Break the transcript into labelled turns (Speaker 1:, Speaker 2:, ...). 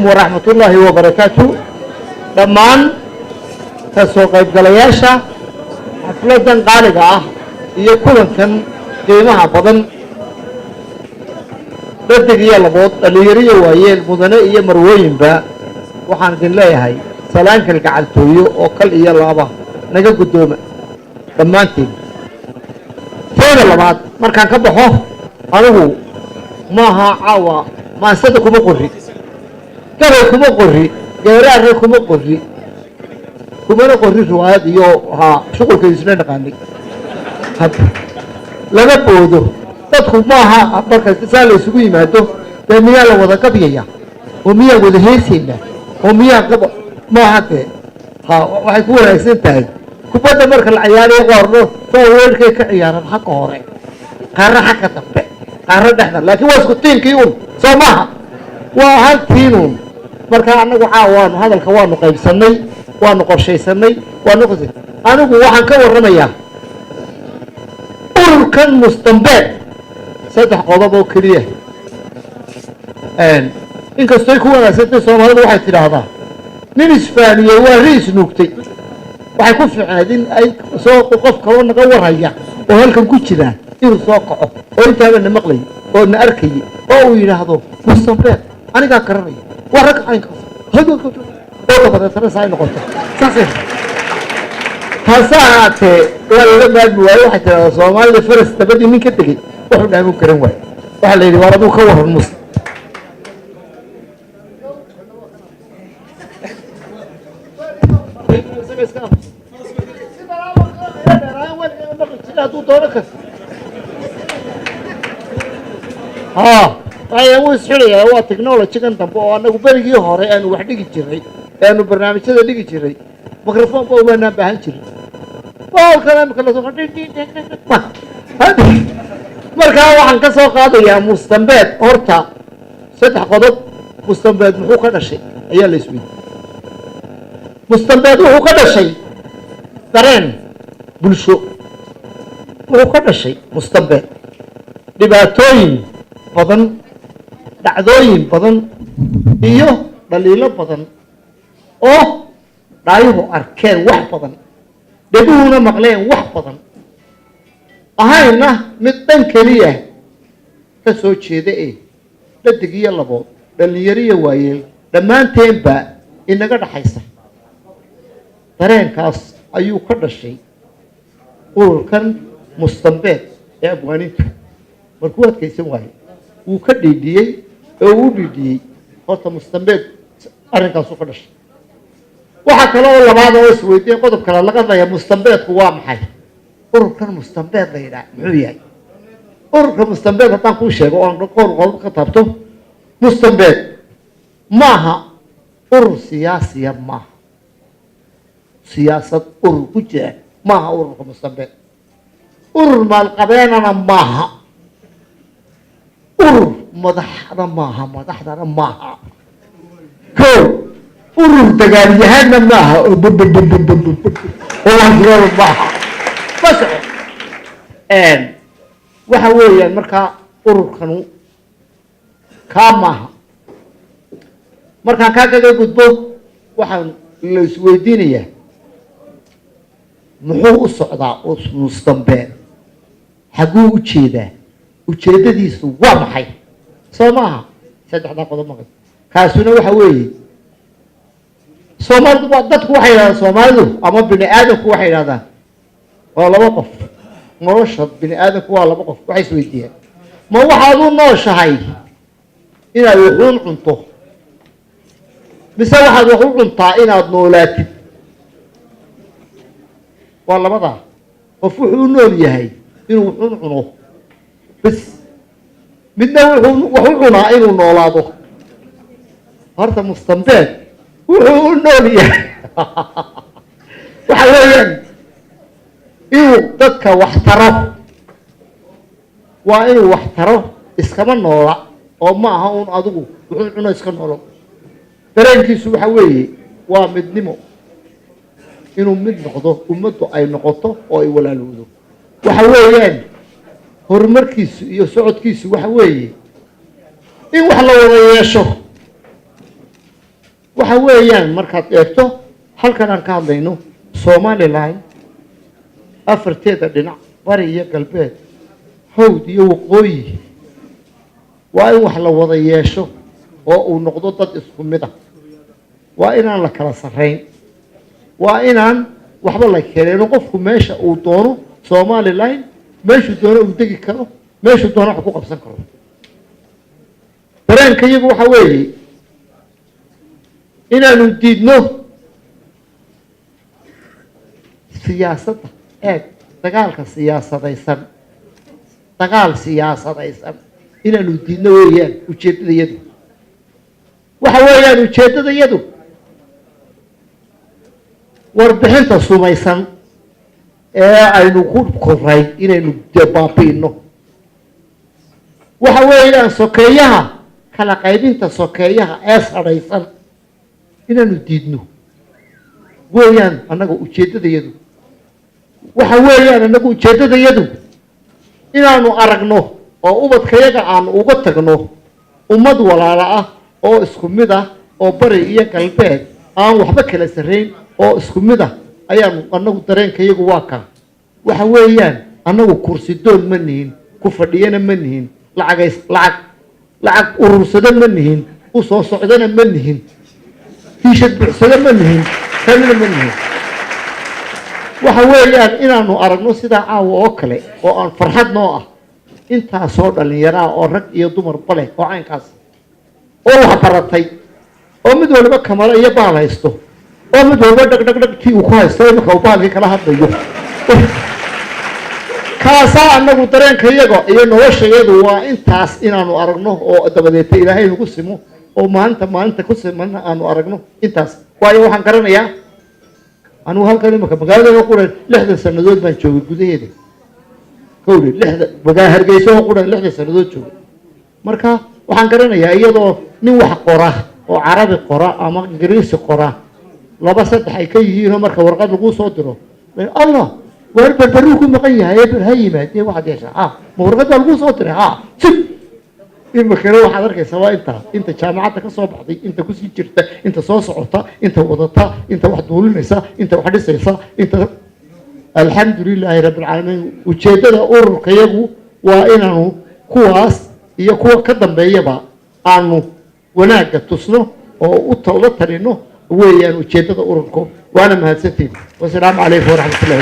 Speaker 1: ورحمة الله وبركاته دمان كسوق الجلياشة حفلة قالقة يكون كان قيمها بدن بدك يلا بود اللي يريه وهي المدنية مروين با وحن الله هاي سلامك القعدتويو وكل يلا أبا نجا قدومه دمانتين فين الله بعد مركان كبحه أنا ما ها عوا ما صدقوا بقولي كذا كم قري جيران كم قري كم أنا قري سواد يو ها شغل كيسنا نقاني هاد لما بودو تدخل معها بركة تسال سوي ما تو تميا لو وذا كبيا وميا وذا هيسينا وميا كب ما هك ها وحيكون هيسين تاج كبدا مركة العيال يقارنوا فوق كيك عيال حق هوري قارة حق تبع قارة دحنا لكن واسكتين كيون سماها وهل تينون marka anagu caawaan hadalka waanu qaybsanay waanu qorsheysanay waanu qosay anigu waxaan ka warramayaa urkan mustanbeed saddex qodob oo kaliya inkastoo ku wanaagsan Soomaalidu waxay tidhaahdaan nin Isbaaniya waa riis nuugtay waxay ku fiicnayd in ay soo qof kale naga warhaya oo halkan ku jira inuu soo kaco oo intaaba na maqlay oo na arkay oo uu yiraahdo mustanbeed aniga karanay ورك عينك هذا هذا بدأ ترى ساي نقطة صحيح هساعات ولا ما بيوعي حتى الصومال الفرس تبدي من كتجي وحنا ممكن نوعي وحنا اللي ورا مو خوه النص أيه مو سحرية هو تكنولوجي كان تنبؤ أنه بريء هوري أنه واحد يجي جري أنه برنامج هذا يجي جري ميكروفون بقى ما نبهن جري فهو الكلام كله سوق ما هذا مركا واحد كسوق هذا يا مستنبت هرتا ستح قضب مستنبت محو كذا شيء أيه اللي يسوي مستنبت محو كذا شيء ترين بلشو محو كذا شيء مستنبت دباتوين بدن dhacdooyin badan iyo dhaliilo badan oo dhaayuhu arkeen wax badan dhabuhuna maqleen wax badan ahayna mid dhan kaliya ka soo jeeda dhadig iyo labood dhalinyaro waayeel dhammaanteenba inaga dhaxaysa dareenkaas ayuu ka dhashay ururkan mustanbeed ee abwaanintu markuu adkaysan waayay wuu ka dhiidhiyey oo uu dhiidhiyey horta mustanbeed arrinkaas u ka dhashay waxa kale oo labaad oo isweydiin qodob kale laga hadlaya mustanbeedku waa maxay ururkan mustanbeed la yidhaah muxuu yahay ururka mustanbeed haddaan kuu sheego oo aan qodob ka taabto mustanbeed maaha urur siyaasiya maaha siyaasad urur ku jira maaha ururka mustanbeed urur maalqabeenana maaha urur madaxda maaha madaxdana maaha ko urur dagaalyahanna maaha oo maaha bas waxa weeyaan markaa ururkanu kaa maaha markaan kaa kaga gudbo waxaan la isweydiinayaa muxuu u socdaa mustanbeed xaguu u jeedaa ujeedadiisu waa maxay soo maaha saddexda qodob maqal kaasuna waxa weeye Soomaalidu dadku waxay yiraahdaan Soomaalidu ama bini aadamku waxay yiraahdaan waa laba qof nolosha bini aadamku waa laba qof waxay isweydiiyaan ma waxaad u nooshahay inaad wuxuun cunto mise waxaad wax u cuntaa inaad noolaatid waa labada qof wuxuu nool yahay inuu wuxuun cuno بس midna wuxuu cunaa inuu noolaado horta mustanbeed wuxuu u nool yahay waxa weeyaan inuu dadka wax taro waa inuu wax taro iskama noola oo ma aha uun adigu wuxuu cuno iska noolo dareenkiisu waxa weeye waa midnimo inuu mid noqdo ummaddu ay noqoto oo ay walaalowdo waxa weeyaan horumarkiisu iyo socodkiisu waxa weeye in wax la wada yeesho waxa weeyaan markaad eegto halkan aan ka hadlayno Somaliland afarteeda dhinac bari iyo galbeed hawd iyo waqooyi waa in wax la wada yeesho oo uu noqdo dad isku mid ah waa inaan la kala sarreyn waa inaan waxba la keenin qofku meesha uu doono Somaliland meeshu doono uu degi karo meeshu doono wax ku qabsan karo dareenka iyagu waxa weeye inaanu diidno siyaasadda dagaalka siyaasadaysan dagaal siyaasadaysan inaanu diidno weeyaan ujeedadayadu waxa weeyaan ujeedadayadu warbixinta sumaysan ee aynu ku koray inaynu baabi'ino waxa weeyaan sokeeyaha kala qaybinta sokeeyaha ee saraysan inaanu diidno weeyaan annaga ujeedadayadu waxa weeyaan annaga ujeedadayadu inaanu aragno oo ubadkayaga aan uga tagno ummad walaala ah oo isku mid ah oo bari iyo galbeed aan waxba kala sarreyn oo isku mid ah ayaanu annagu dareenkayagu waa kaa waxa weeyaan annagu kursi doon ma nihin ku fadhiyana ma nihin lacag urursada ma nihin u soo socdana ma nihin tiishad buuxsada ma nihin kamina ma nihin waxa weeyaan inaanu aragno sidaa caawa oo kale oo aan farxad noo ah intaasoo dhallinyaraa oo rag iyo dumarba leh oo caynkaas oo wax baratay oo mid waliba kamalo iyo baal haysto oo mid waliba dhagdhagdhagtii uu ku haysto iminka uu baalkii kala hadlayo kaasaa annagu dareenkayaga iyo noloshayadu waa intaas inaanu aragno oo dabadeeta ilaahay nagu simo oo maalinta ku simana aanu aragno intaas waayo waxaan garanayaa anigu halkan imika magaalada quran 60 sanadood baan joogay gudaheeda kowri 60 bagaa hargeysa oo quran 60 sanadood joogay marka waxaan garanayaa iyadoo nin wax qora oo carabi qora ama ingiriisi qora laba saddex ay ka yihiin marka warqad lagu soo diro allah warbarbaruu ku maqan yahay bal ha yimaadee waxaad yeeshaa ma warqadda lagu soo diray sib imika waxaad arkaysaa waa inta jaamacadda ka soo baxday inta ku sii jirta inta soo socota inta wadata inta wax duulinaysa inta wax dhisaysa inta alxamdulilaahi rabbil caalamiin ujeedada ururkayagu waa inaanu kuwaas iyo kuwa ka dambeeyaba aanu wanaagga tusno oo u talino weeyaan ujeedada ururku waana mahadsantiin wasalaamu calaykum waraxmatullahi